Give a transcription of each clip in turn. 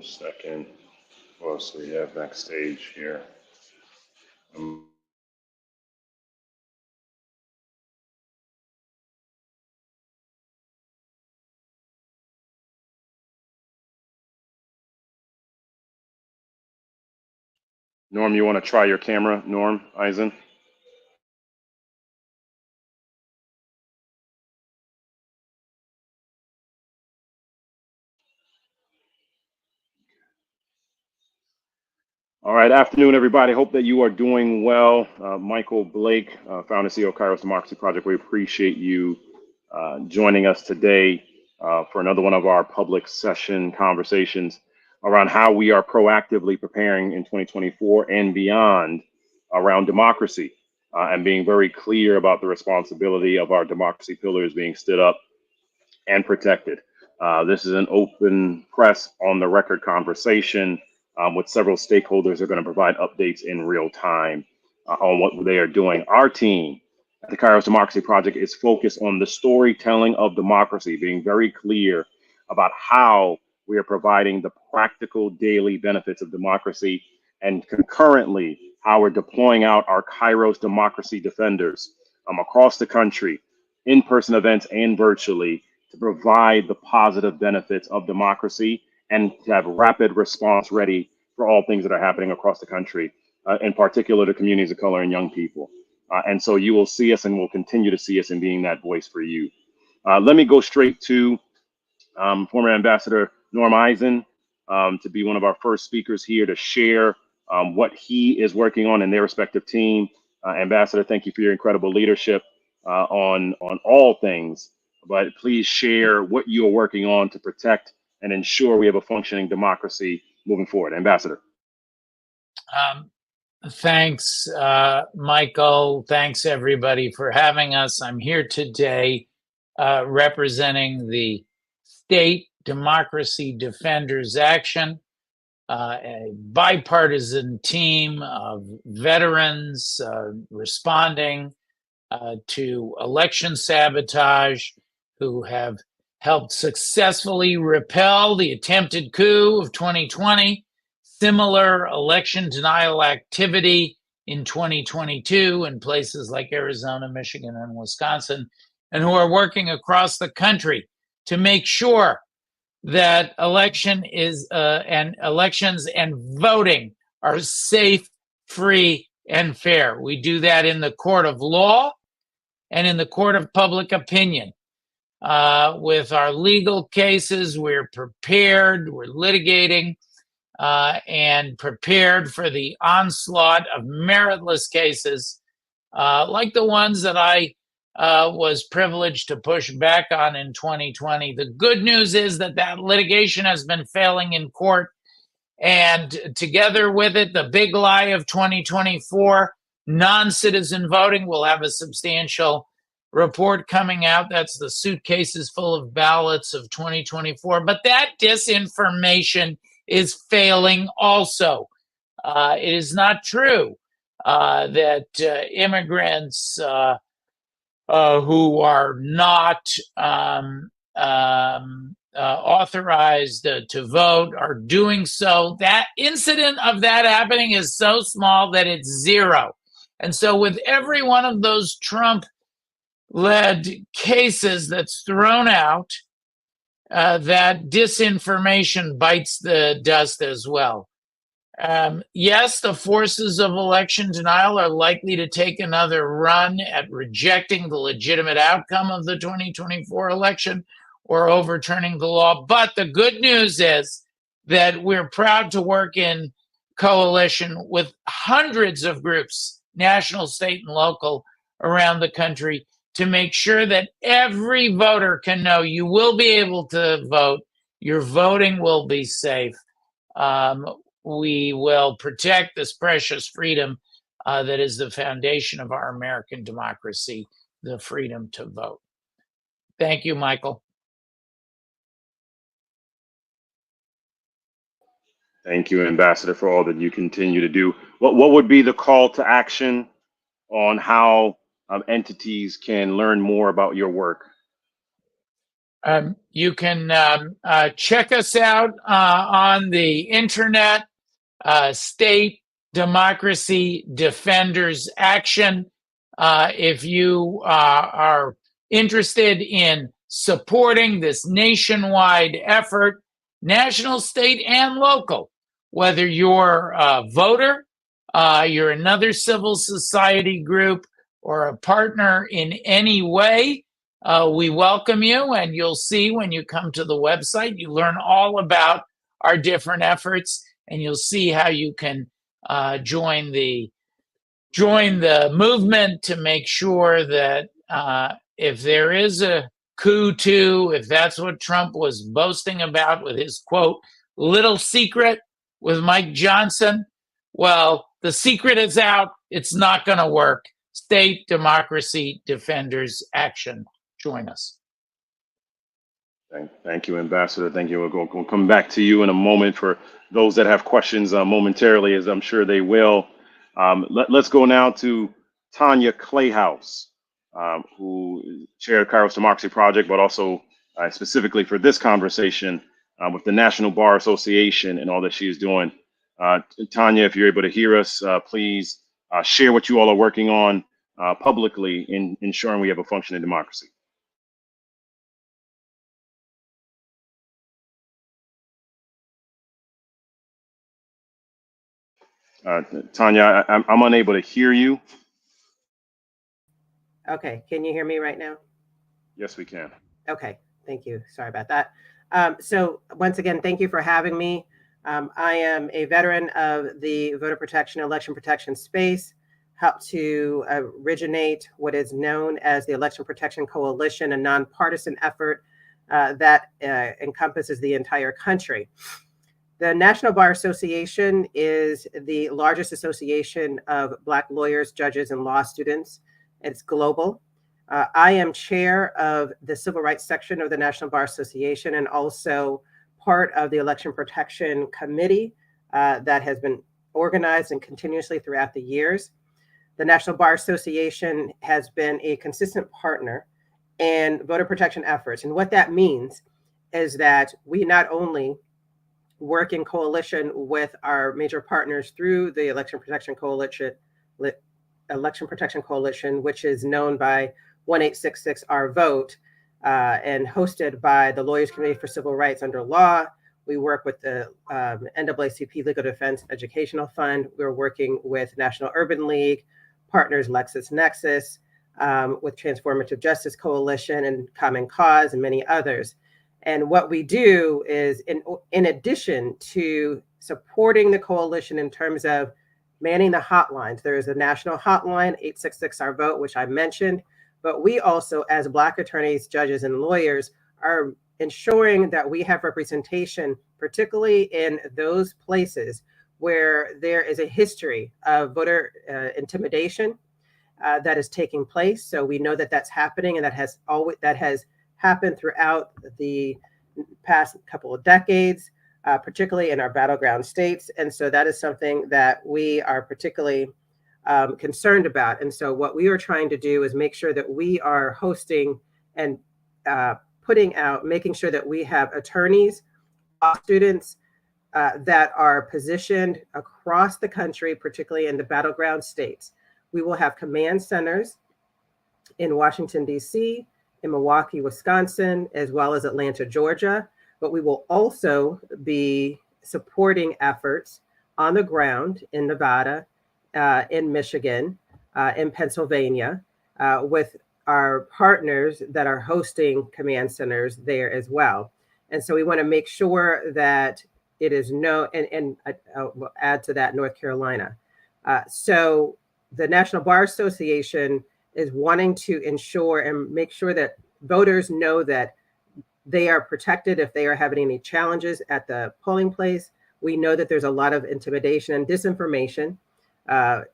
1 second. What else do we have backstage here? Norm, you want to try your camera? Norm Eisen? All right, afternoon, everybody. Hope that you are doing well. Michael Blake, founder and CEO of Kairos Democracy Project. We appreciate you joining us today for another one of our public session conversations around how we are proactively preparing in 2024 and beyond around democracy and being very clear about the responsibility of our democracy pillars being stood up and protected. This is an open press on the record conversation with several stakeholders who are going to provide updates in real time on what they are doing. Our team at the Kairos Democracy Project is focused on the storytelling of democracy, being very clear about how we are providing the practical daily benefits of democracy, and concurrently how we're deploying out our Kairos Democracy Defenders across the country, in-person events and virtually, to provide the positive benefits of democracy and to have rapid response ready for all things that are happening across the country, in particular the communities of color and young people. And so you will see us and will continue to see us in being that voice for you. Let me go straight to former Ambassador Norm Eisen to be one of our first speakers here to share what he is working on in their respective team. Ambassador, thank you for your incredible leadership on all things, but please share what you are working on to protect and ensure we have a functioning democracy moving forward. Ambassador. Thanks, Michael. Thanks, everybody, for having us. I'm here today representing the State Democracy Defenders Action, a bipartisan team of veterans responding to election sabotage who have helped successfully repel the attempted coup of 2020, similar election denial activity in 2022 in places like Arizona, Michigan, and Wisconsin, and who are working across the country to make sure that elections and voting are safe, free, and fair. We do that in the court of law and in the court of public opinion. With our legal cases, we're prepared, we're litigating, and prepared for the onslaught of meritless cases like the ones that I was privileged to push back on in 2020. The good news is that litigation has been failing in court, and together with it, the big lie of 2024, non-citizen voting, will have a substantial report coming out. That's the suitcases full of ballots of 2024. But that disinformation is failing also. It is not true that immigrants who are not authorized to vote are doing so. That incident of that happening is so small that it's zero. And so with every one of those Trump-led cases that's thrown out, that disinformation bites the dust as well. Yes, the forces of election denial are likely to take another run at rejecting the legitimate outcome of the 2024 election or overturning the law. But the good news is that we're proud to work in coalition with hundreds of groups, national, state, and local, around the country to make sure that every voter can know you will be able to vote, your voting will be safe. We will protect this precious freedom that is the foundation of our American democracy, the freedom to vote. Thank you, Michael. Thank you, Ambassador, for all that you continue to do. What would be the call to action on how entities can learn more about your work? You can check us out on the internet, State Democracy Defenders Action. If you are interested in supporting this nationwide effort, national, state, and local, whether you're a voter, you're another civil society group, or a partner in any way, we welcome you, and you'll see when you come to the website, you learn all about our different efforts, and you'll see how you can join the movement to make sure that if there is a coup too, if that's what Trump was boasting about with his quote, little secret with Mike Johnson, well, the secret is out. It's not going to work. State Democracy Defenders Action. Join us. Thank you, Ambassador. Thank you. We'll come back to you in a moment for those that have questions momentarily, as I'm sure they will. Let's go now to Tanya Clayhouse, who chaired Kairos Democracy Project, but also specifically for this conversation with the National Bar Association and all that she is doing. Tanya, if you're able to hear us, please share what you all are working on publicly in ensuring we have a functioning democracy. Tanya, I'm unable to hear you. Okay, can you hear me right now? Yes, we can. Okay, thank you. Sorry about that. So once again, thank you for having me. I am a veteran of the voter protection, election protection space, helped to originate what is known as the Election Protection Coalition, a nonpartisan effort that encompasses the entire country. The National Bar Association is the largest association of Black lawyers, judges, and law students. It's global. I am chair of the Civil Rights section of the National Bar Association and also part of the Election Protection Committee that has been organized and continuously throughout the years. The National Bar Association has been a consistent partner in voter protection efforts. And what that means is that we not only work in coalition with our major partners through the Election Protection Coalition, which is known by 1866 Our Vote, and hosted by the Lawyers Committee for Civil Rights under law. We work with the NAACP Legal Defense Educational Fund. We're working with National Urban League, partners LexisNexis, with Transformative Justice Coalition and Common Cause, and many others. And what we do is, in addition to supporting the coalition in terms of manning the hotlines, there is a national hotline, 866 Our Vote, which I mentioned, but we also, as Black attorneys, judges, and lawyers, are ensuring that we have representation, particularly in those places where there is a history of voter intimidation that is taking place. So we know that that's happening, and that has happened throughout the past couple of decades, particularly in our battleground states. And so that is something that we are particularly concerned about. And so what we are trying to do is make sure that we are hosting and making sure that we have attorneys, law students that are positioned across the country, particularly in the battleground states. We will have command centers in Washington, D.C., in Milwaukee, Wisconsin, as well as Atlanta, Georgia. But we will also be supporting efforts on the ground in Nevada, in Michigan, in Pennsylvania, with our partners that are hosting command centers there as well. And so we want to make sure that it is and I'll add to that North Carolina. So the National Bar Association is wanting to ensure and make sure that voters know that they are protected if they are having any challenges at the polling place. We know that there's a lot of intimidation and disinformation,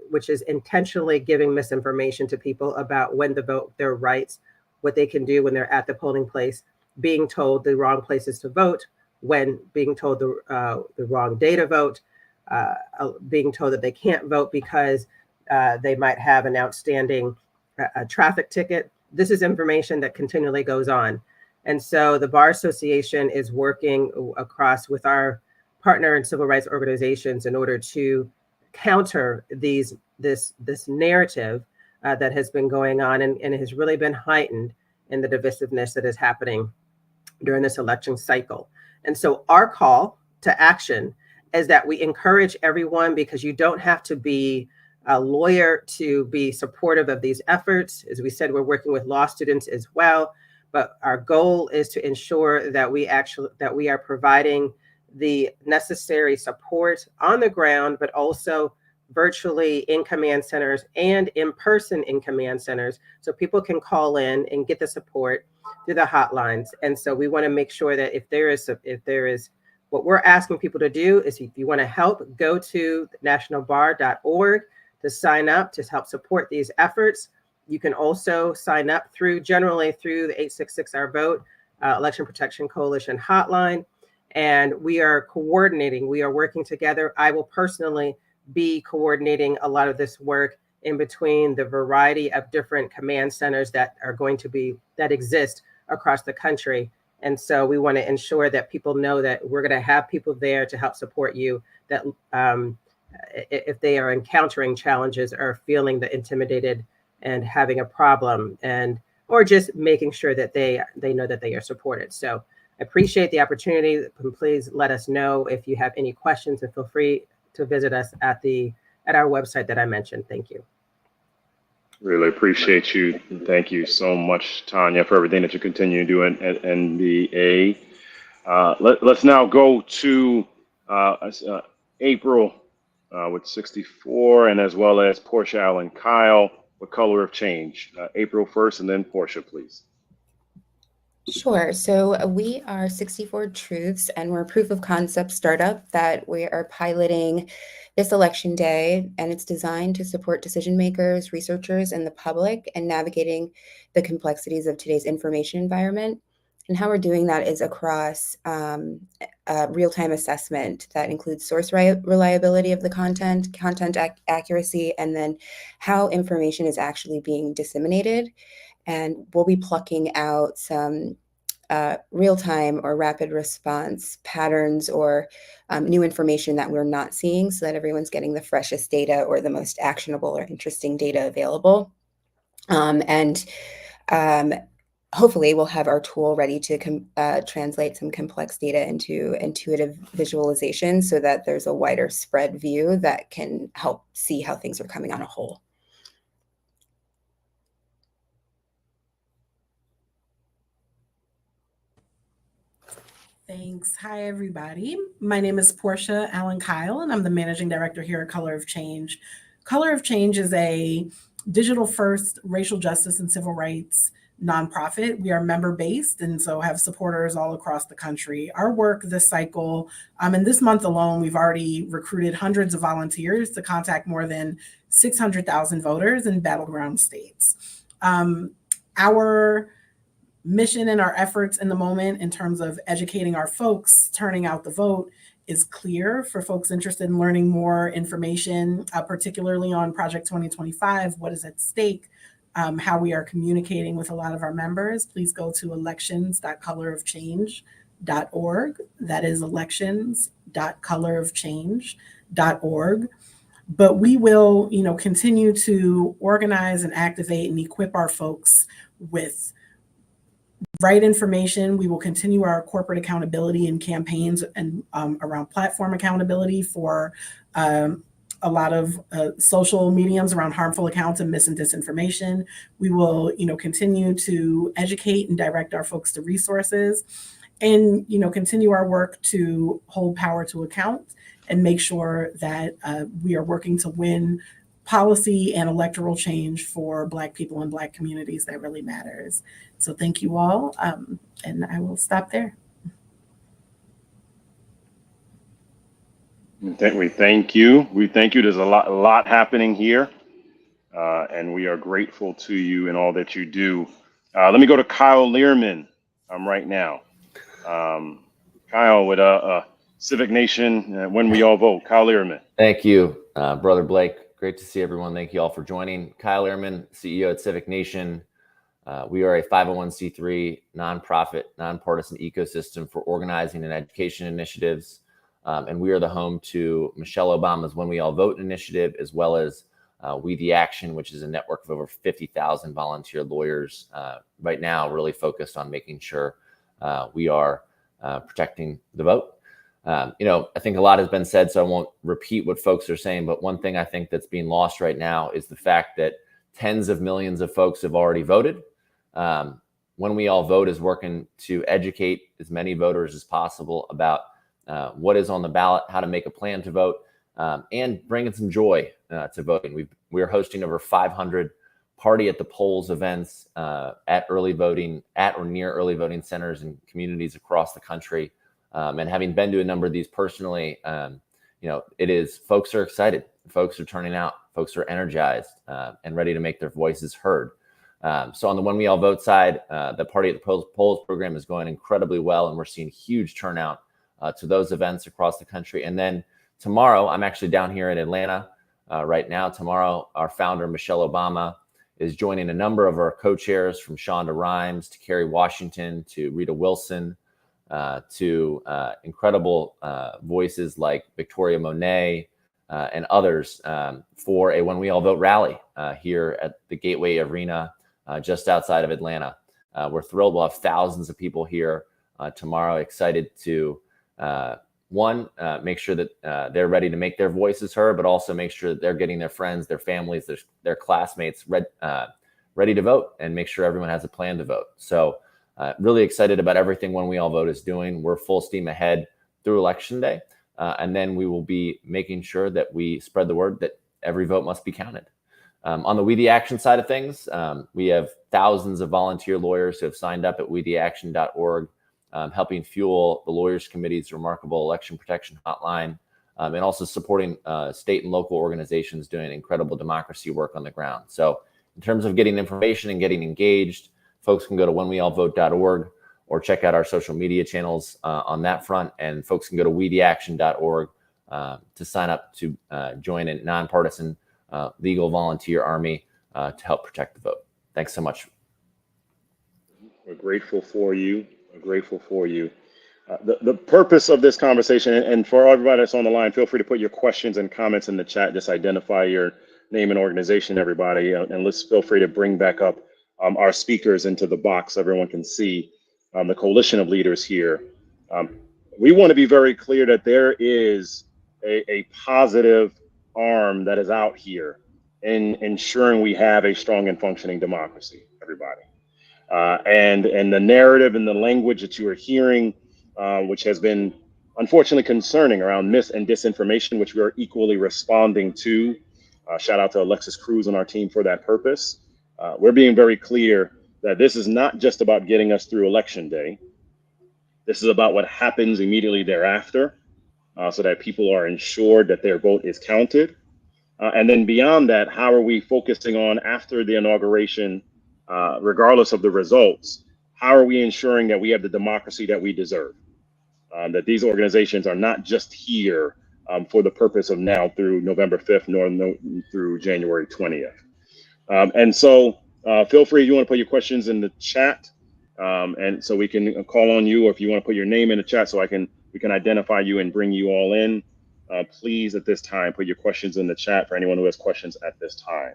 which is intentionally giving misinformation to people about when to vote, their rights, what they can do when they're at the polling place, being told the wrong places to vote, when being told the wrong day to vote, being told that they can't vote because they might have an outstanding traffic ticket. This is information that continually goes on. And so the Bar Association is working across with our partner and civil rights organizations in order to counter this narrative that has been going on, and it has really been heightened in the divisiveness that is happening during this election cycle. And so our call to action is that we encourage everyone, because you don't have to be a lawyer to be supportive of these efforts. As we said, we're working with law students as well, but our goal is to ensure that we are providing the necessary support on the ground, but also virtually in command centers and in person in command centers, so people can call in and get the support through the hotlines. And so we want to make sure that if there is what we're asking people to do is, if you want to help, go to nationalbar.org to sign up to help support these efforts. You can also sign up generally through the 866-OUR-VOTE Election Protection Coalition hotline. And we are coordinating, we are working together. I will personally be coordinating a lot of this work in between the variety of different command centers that exist across the country. And so we want to ensure that people know that we're going to have people there to help support you, that if they are encountering challenges or feeling intimidated and having a problem, or just making sure that they know that they are supported. So I appreciate the opportunity. Please let us know if you have any questions, and feel free to visit us at our website that I mentioned. Thank you. Really appreciate you. Thank you so much, Tanya, for everything that you continue to do at NBA. Let's now go to April with 64, and as well as Portia Allen Kyle with Color of Change. April first, and then Portia, please. Sure. So we are 64 Truths, and we're a proof of concept startup that we are piloting this election day, and it's designed to support decision makers, researchers, and the public in navigating the complexities of today's information environment. And how we're doing that is across real-time assessment that includes source reliability of the content accuracy, and then how information is actually being disseminated. And we'll be plucking out some real-time or rapid response patterns or new information that we're not seeing, so that everyone's getting the freshest data or the most actionable or interesting data available. Hopefully we'll have our tool ready to translate some complex data into intuitive visualization, so that there's a wider spread view that can help see how things are coming on a whole. Thanks. Hi, everybody. My name is Portia Allen Kyle, and I'm the managing director here at Color of Change. Color of Change is a digital-first racial justice and civil rights nonprofit. We are member-based, and so have supporters all across the country. Our work this cycle, and this month alone, we've already recruited hundreds of volunteers to contact more than 600,000 voters in battleground states. Our mission and our efforts in the moment in terms of educating our folks, turning out the vote, is clear for folks interested in learning more information, particularly on Project 2025, what is at stake, how we are communicating with a lot of our members. Please go to elections.colorofchange.org. That is elections.colorofchange.org. But we will, continue to organize and activate and equip our folks with right information. We will continue our corporate accountability and campaigns and around platform accountability for a lot of social mediums around harmful accounts and mis and disinformation. We will, continue to educate and direct our folks to resources, and, continue our work to hold power to account and make sure that we are working to win policy and electoral change for Black people and Black communities that really matters. So thank you all, and I will stop there. We thank you. We thank you. There's a lot happening here, and we are grateful to you and all that you do. Let me go to Kyle Learman right now. Kyle with Civic Nation, When We All Vote. Kyle Learman. Thank you, Brother Blake. Great to see everyone. Thank you all for joining. Kyle Ehrman, CEO at Civic Nation. We are a 501c3 nonprofit, nonpartisan ecosystem for organizing and education initiatives. And we are the home to Michelle Obama's When We All Vote initiative, as well as We the Action, which is a network of over 50,000 volunteer lawyers right now, really focused on making sure we are protecting the vote. I think a lot has been said, so I won't repeat what folks are saying. But one thing I think that's being lost right now is the fact that tens of millions of folks have already voted. When We All Vote is working to educate as many voters as possible about what is on the ballot, how to make a plan to vote, and bringing some joy to voting. We're hosting over 500 party at the polls events at early voting, at or near early voting centers and communities across the country. And having been to a number of these personally, folks are excited. Folks are turning out. Folks are energized and ready to make their voices heard. So on the When We All Vote side, the Party at the Polls program is going incredibly well, and we're seeing huge turnout to those events across the country. And then tomorrow, I'm actually down here in Atlanta right now. Tomorrow, our founder, Michelle Obama, is joining a number of our co-chairs, from Shonda Rhimes to Kerry Washington to Rita Wilson to incredible voices like Victoria Monet and others for a When We All Vote rally here at the Gateway Arena just outside of Atlanta. We're thrilled. We'll have thousands of people here tomorrow, excited to make sure that they're ready to make their voices heard, but also make sure that they're getting their friends, their families, their classmates ready to vote, and make sure everyone has a plan to vote. So really excited about everything When We All Vote is doing. We're full steam ahead through Election Day. And then we will be making sure that we spread the word that every vote must be counted. On the We the Action side of things, we have thousands of volunteer lawyers who have signed up at wetheaction.org, helping fuel the Lawyers Committee's remarkable election protection hotline, and also supporting state and local organizations doing incredible democracy work on the ground. So in terms of getting information and getting engaged, folks can go to whenweallvote.org or check out our social media channels on that front. And folks can go to wetheaction.org to sign up to join a nonpartisan legal volunteer army to help protect the vote. Thanks so much. We're grateful for you. We're grateful for you. The purpose of this conversation, and for everybody that's on the line, feel free to put your questions and comments in the chat. Just identify your name and organization, everybody, and let's feel free to bring back up our speakers into the box so everyone can see the coalition of leaders here. We want to be very clear that there is a positive arm that is out here in ensuring we have a strong and functioning democracy, everybody. And the narrative and the language that you are hearing, which has been unfortunately concerning around myth and disinformation, which we are equally responding to. Shout out to Alexis Cruz and our team for that purpose. We're being very clear that this is not just about getting us through Election Day. This is about what happens immediately thereafter, so that people are ensured that their vote is counted. And then beyond that, how are we focusing on after the inauguration, regardless of the results, how are we ensuring that we have the democracy that we deserve? That these organizations are not just here for the purpose of now through November 5th, nor through January 20th. And so feel free, if you want to put your questions in the chat, and so we can call on you, or if you want to put your name in the chat so we can identify you and bring you all in. Please, at this time, put your questions in the chat for anyone who has questions at this time.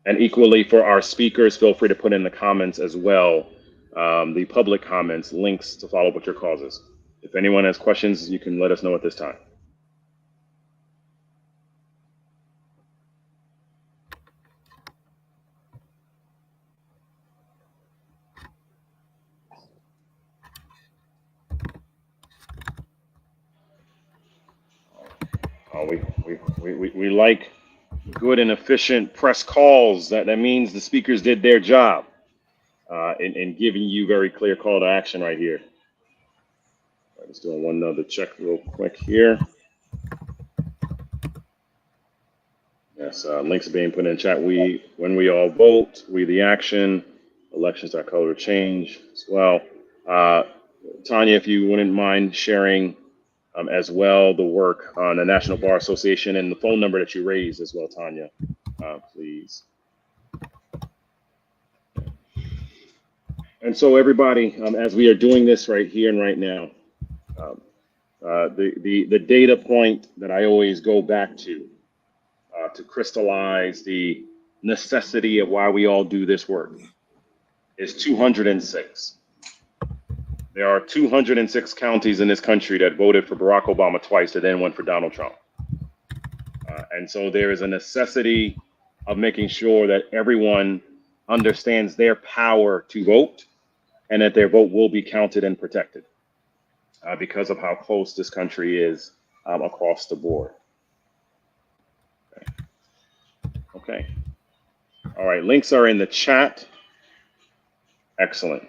And equally for our speakers, feel free to put in the comments as well, the public comments, links to follow up with your causes. If anyone has questions, you can let us know at this time. We like good and efficient press calls. That means the speakers did their job in giving you very clear call to action right here. I'm just doing one other check real quick here. Yes, links are being put in chat. When we all vote, we the action, elections are color change as well. Tanya, if you wouldn't mind sharing as well the work on the National Bar Association and the phone number that you raised as well, Tanya. please. And so everybody, as we are doing this right here and right now, the data point that I always go back to crystallize the necessity of why we all do this work is 206. There are 206 counties in this country that voted for Barack Obama twice and then went for Donald Trump. And so there is a necessity of making sure that everyone understands their power to vote and that their vote will be counted and protected because of how close this country is across the board. Okay. All right. Links are in the chat. Excellent.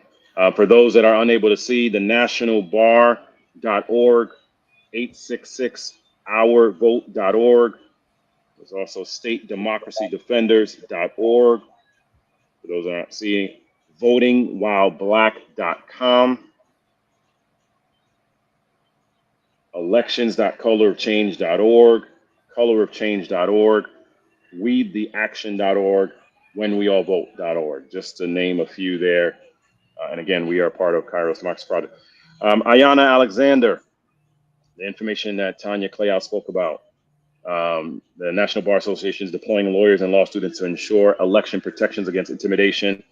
For those that are unable to see, the nationalbar.org, 866-OurVote.org. There's also statedemocracydefenders.org. For those that aren't seeing, votingwhileblack.com, elections.colorofchange.org, colorofchange.org, weedtheaction.org, whenweallvote.org, just to name a few there. And again, we are part of Kairos Democracy Project. Ayanna Alexander, the information that Tanya Clayhouse spoke about. The National Bar Association is deploying lawyers and law students to ensure election protections against intimidation.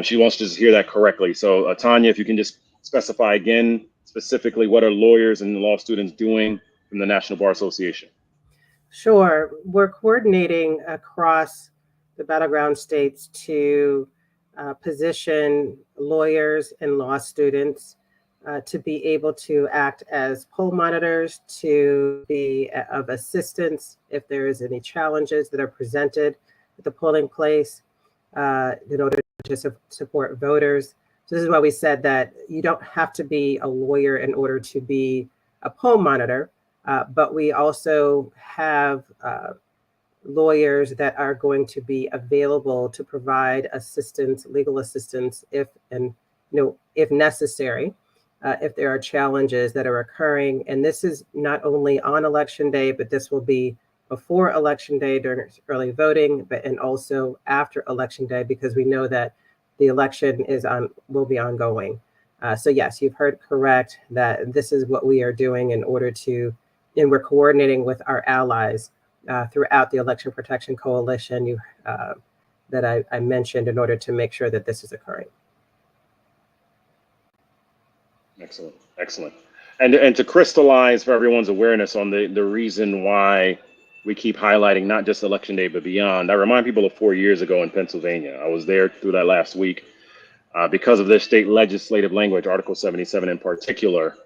She wants to just hear that correctly. So Tanya, if you can just specify again, specifically, what are lawyers and law students doing from the National Bar Association? Sure. We're coordinating across the battleground states to position lawyers and law students to be able to act as poll monitors, to be of assistance if there is any challenges that are presented at the polling place in order to support voters. So this is why we said that you don't have to be a lawyer in order to be a poll monitor, but we also have lawyers that are going to be available to provide assistance, legal assistance, if necessary, if there are challenges that are occurring. And this is not only on election day, but this will be before election day during early voting, and also after election day, because we know that the election will be ongoing. So yes, you've heard correct that this is what we are doing in order to, and we're coordinating with our allies throughout the Election Protection Coalition that I mentioned in order to make sure that this is occurring. Excellent, excellent. And to crystallize for everyone's awareness on the reason why we keep highlighting not just Election Day, but beyond, I remind people of 4 years ago in Pennsylvania. I was there through that last week. Because of their state legislative language, Article 77 in particular,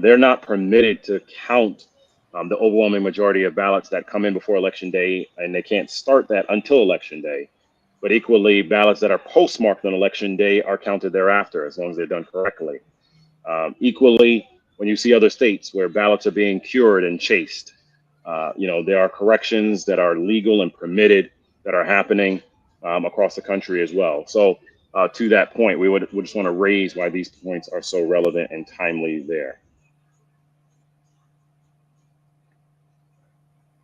they're not permitted to count the overwhelming majority of ballots that come in before Election Day, and they can't start that until Election Day. But equally, ballots that are postmarked on Election Day are counted thereafter, as long as they're done correctly. Equally, when you see other states where ballots are being cured and chased, there are corrections that are legal and permitted that are happening across the country as well. So to that point, we just want to raise why these points are so relevant and timely there.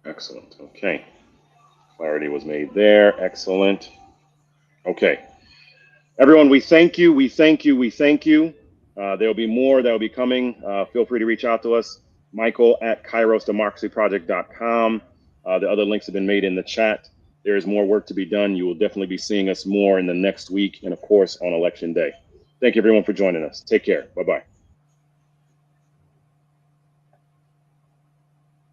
Excellent. Okay. Clarity was made there. Excellent. Okay. Everyone, we thank you. We thank you. We thank you. There'll be more that will be coming. Feel free to reach out to us. Michael at kairosdemocracyproject.com. The other links have been made in the chat. There is more work to be done. You will definitely be seeing us more in the next week and, of course, on Election Day. Thank you, everyone, for joining us. Take care. Bye-bye.